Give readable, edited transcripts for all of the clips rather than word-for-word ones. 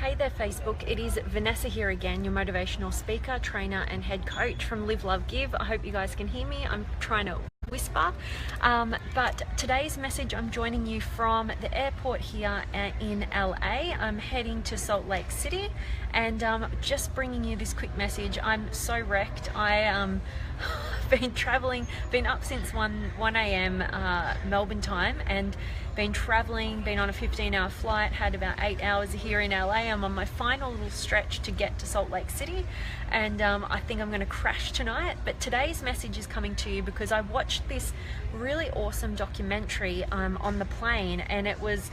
Hey there Facebook, it is Vanessa here again, your motivational speaker, trainer and head coach from Live, Love, Give. I hope you guys can hear me. I'm trying to whisper, but today's message, I'm joining you from the airport here in LA. I'm heading to Salt Lake City and just bringing you this quick message. I'm so wrecked. I been traveling, been up since 1 a.m. Melbourne time, and been traveling, been on a 15-hour flight, had about 8 hours here in LA. I'm on my final little stretch to get to Salt Lake City, and I think I'm going to crash tonight. But today's message is coming to you because I watched this really awesome documentary on the plane, and it was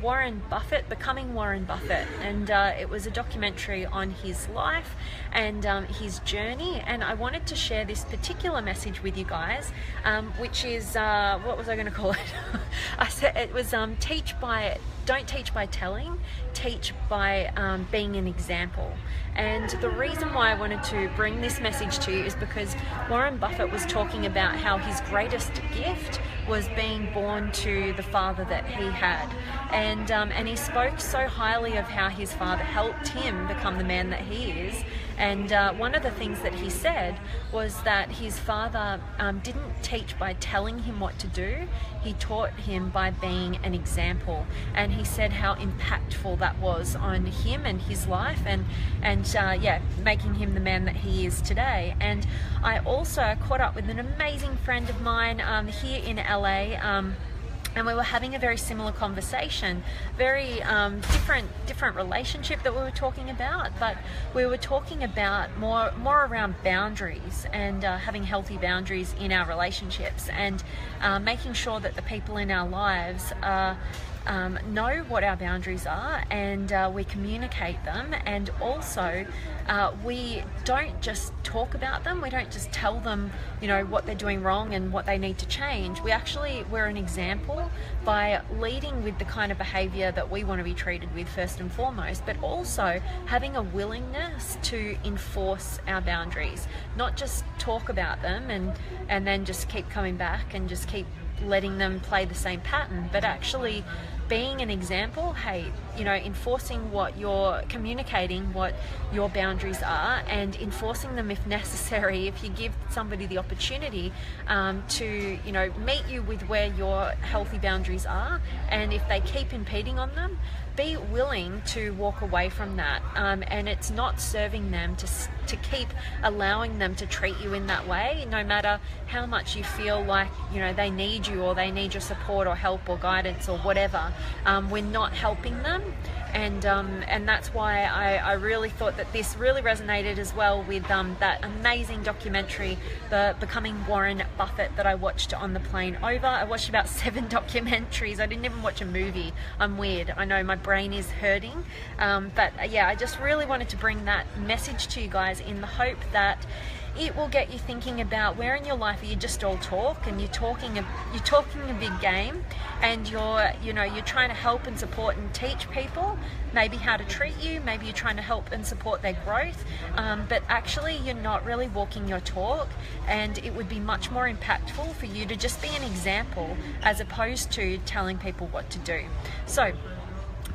Warren Buffett, Becoming Warren Buffett, and it was a documentary on his life and his journey, and I wanted to share this particular message with you guys, which is, what was I going to call it? I said it was don't teach by telling, teach by being an example. And the reason why I wanted to bring this message to you is because Warren Buffett was talking about how his greatest gift was being born to the father that he had, and he spoke so highly of how his father helped him become the man that he is. And one of the things that he said was that his father didn't teach by telling him what to do, he taught him by being an example. And he said how impactful that was on him and his life, and making him the man that he is today. And I also caught up with an amazing friend of mine here in LA, and we were having a very similar conversation, very different relationship that we were talking about, but we were talking about more around boundaries and having healthy boundaries in our relationships, and making sure that the people in our lives know what our boundaries are, and we communicate them, and also we don't just talk about them, we don't just tell them, you know, what they're doing wrong and what they need to change. We're an example by leading with the kind of behavior that we want to be treated with first and foremost, but also having a willingness to enforce our boundaries, not just talk about them and then just keep coming back and just keep letting them play the same pattern, but actually being an example. Hey, you know, enforcing what you're communicating, what your boundaries are, and enforcing them if necessary. If you give somebody the opportunity to, you know, meet you with where your healthy boundaries are, and if they keep impeding on them, be willing to walk away from that. And it's not serving them to keep allowing them to treat you in that way, no matter how much you feel like, you know, they need you or they need your support or help or guidance or whatever. We're not helping them. And that's why I really thought that this really resonated as well with that amazing documentary, the Becoming Warren Buffett, that I watched on the plane over. I watched about 7 documentaries. I didn't even watch a movie. I'm weird. I know my brain is hurting. But yeah, I just really wanted to bring that message to you guys in the hope that it will get you thinking about where in your life are you just all talk and you're talking a big game, and you're trying to help and support and teach people maybe how to treat you, maybe you're trying to help and support their growth, but actually you're not really walking your talk, and it would be much more impactful for you to just be an example as opposed to telling people what to do. So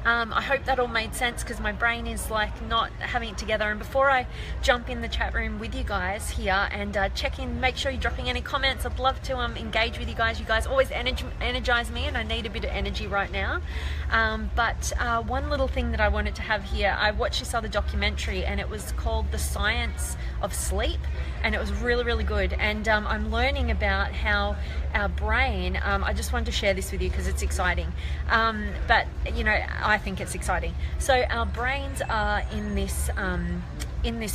I hope that all made sense, because my brain is like not having it together. And before I jump in the chat room with you guys here and check in, make sure you're dropping any comments. I'd love to engage with you guys. You guys always energize me, and I need a bit of energy right now. But one little thing that I wanted to have here, I watched this other documentary, and it was called The Science of Sleep, and it was really, really good. And I'm learning about how our brain, I just wanted to share this with you because it's exciting, but you know, I think it's exciting. So our brains are in this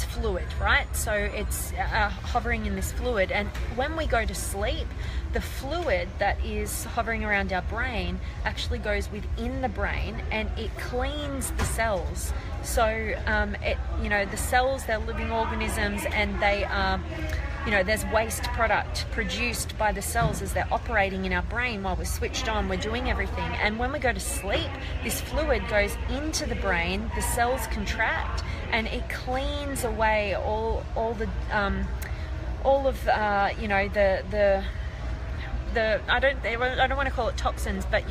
fluid, right? So it's hovering in this fluid, and when we go to sleep, the fluid that is hovering around our brain actually goes within the brain, and it cleans the cells. So the cells, they're living organisms, and they are, there's waste product produced by the cells as they're operating in our brain while we're switched on, we're doing everything. And when we go to sleep, this fluid goes into the brain, the cells contract, and it cleans away all of the I don't want to call it toxins, but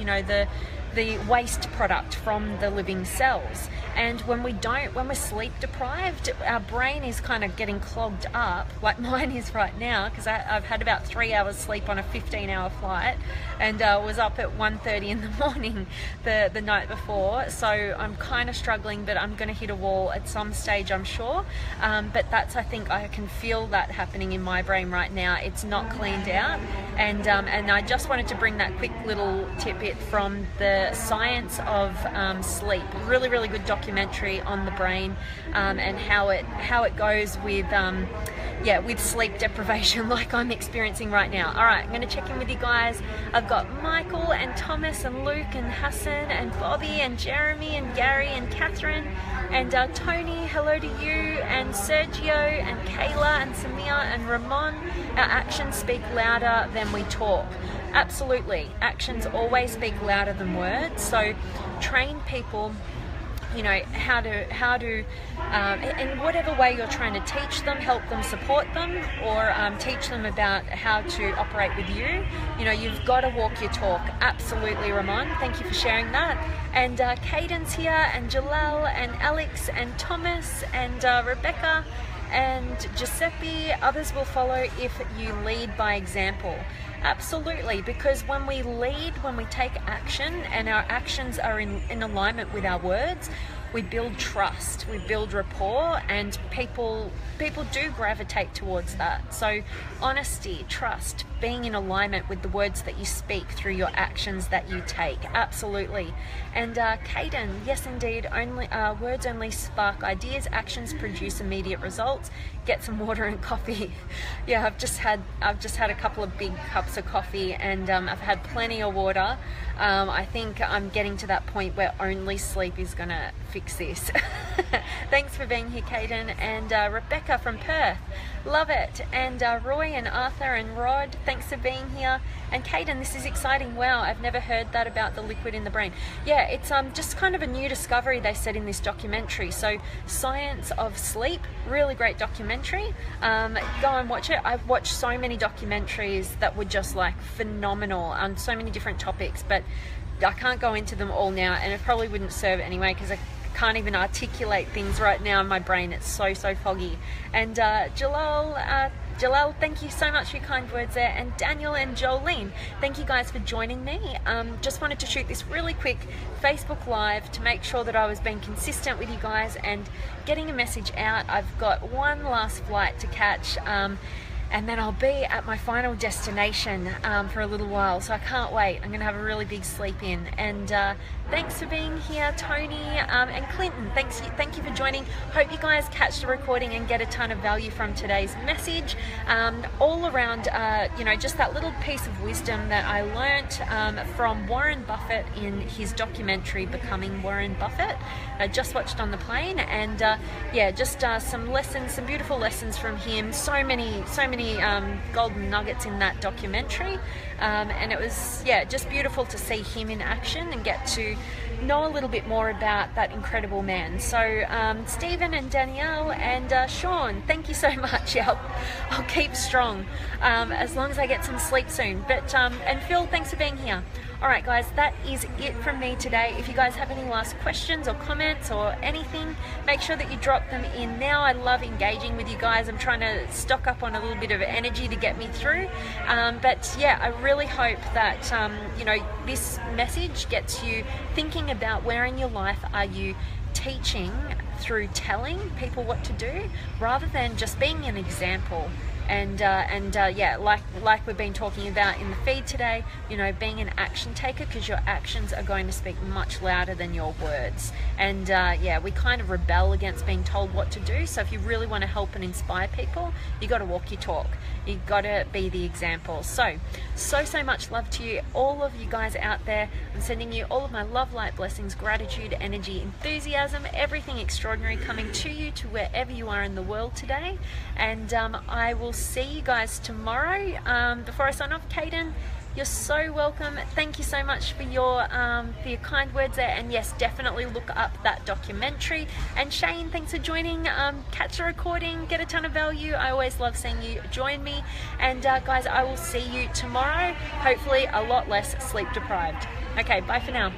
the waste product from the living cells. And when we're sleep deprived, our brain is kind of getting clogged up, like mine is right now, because I've had about 3 hours sleep on a 15-hour flight, and was up at 1:30 in the morning the night before. So I'm kind of struggling, but I'm going to hit a wall at some stage, I'm sure. But I think I can feel that happening in my brain right now. It's not cleaned out, and I just wanted to bring that quick little tidbit from the science of sleep. Really, really good documentary on the brain, and how it goes with with sleep deprivation like I'm experiencing right now. All right, I'm going to check in with you guys. I've got Michael and Thomas and Luke and Hassan and Bobby and Jeremy and Gary and Catherine and Tony, hello to you, and Sergio and Kayla and Samia and Ramon. Our actions speak louder than we talk. Absolutely, actions always speak louder than words. So train people, you know, how to in whatever way you're trying to teach them, help them, support them, or teach them about how to operate with you. You know, you've got to walk your talk. Absolutely, Ramon. Thank you for sharing that. And Caden's here, and Jalal, and Alex, and Thomas, and Rebecca, and Giuseppe. Others will follow if you lead by example. Absolutely, because when we lead, when we take action, and our actions are in alignment with our words, we build trust, we build rapport, and people do gravitate towards that. So honesty, trust, being in alignment with the words that you speak through your actions that you take. Absolutely. And Caden, yes indeed, words only spark ideas, actions produce immediate results. Get some water and coffee. Yeah, I've just had a couple of big cups of coffee, and I've had plenty of water. I think I'm getting to that point where only sleep is gonna fix this. Thanks for being here, Caden. And Rebecca from Perth, love it. And Roy and Arthur and Rod, thanks for being here. And Caden, this is exciting. Wow, I've never heard that about the liquid in the brain. Yeah, it's just kind of a new discovery, they said in this documentary. So Science of Sleep, really great documentary. Go and watch it. I've watched so many documentaries that were just like phenomenal on so many different topics, but I can't go into them all now, and it probably wouldn't serve anyway, because I can't even articulate things right now in my brain. It's so foggy. And Jalal, thank you so much for your kind words there. And Daniel and Jolene, thank you guys for joining me. Just wanted to shoot this really quick Facebook Live to make sure that I was being consistent with you guys and getting a message out. I've got one last flight to catch, and then I'll be at my final destination for a little while, so I can't wait. I'm gonna have a really big sleep in. And thanks for being here, Tony and Clinton. Thank you for joining. Hope you guys catch the recording and get a ton of value from today's message. All around, you know, just that little piece of wisdom that I learnt from Warren Buffett in his documentary, Becoming Warren Buffett. I just watched on the plane, and yeah, just some lessons, some beautiful lessons from him. So many golden nuggets in that documentary, and it was, yeah, just beautiful to see him in action and get to know a little bit more about that incredible man. So Stephen and Danielle and Sean, thank you so much. Yeah, I'll keep strong as long as I get some sleep soon. But and Phil, thanks for being here. All right, guys, that is it from me today. If you guys have any last questions or comments or anything, make sure that you drop them in now. I love engaging with you guys. I'm trying to stock up on a little bit of energy to get me through. But yeah, I really hope that you know, this message gets you thinking about where in your life are you teaching through telling people what to do, rather than just being an example. And yeah, like we've been talking about in the feed today, you know, being an action taker, because your actions are going to speak much louder than your words. And yeah, we kind of rebel against being told what to do. So if you really want to help and inspire people, you got to walk your talk. You got to be the example. So much love to you, all of you guys out there. I'm sending you all of my love, light, blessings, gratitude, energy, enthusiasm, everything extraordinary coming to you, to wherever you are in the world today. And I will see you guys tomorrow. Before I sign off, Caden, you're so welcome. Thank you so much for your kind words there. And yes, definitely look up that documentary. And Shane, thanks for joining. Catch the recording, get a ton of value. I always love seeing you join me. And guys, I will see you tomorrow, hopefully a lot less sleep deprived. Okay, bye for now.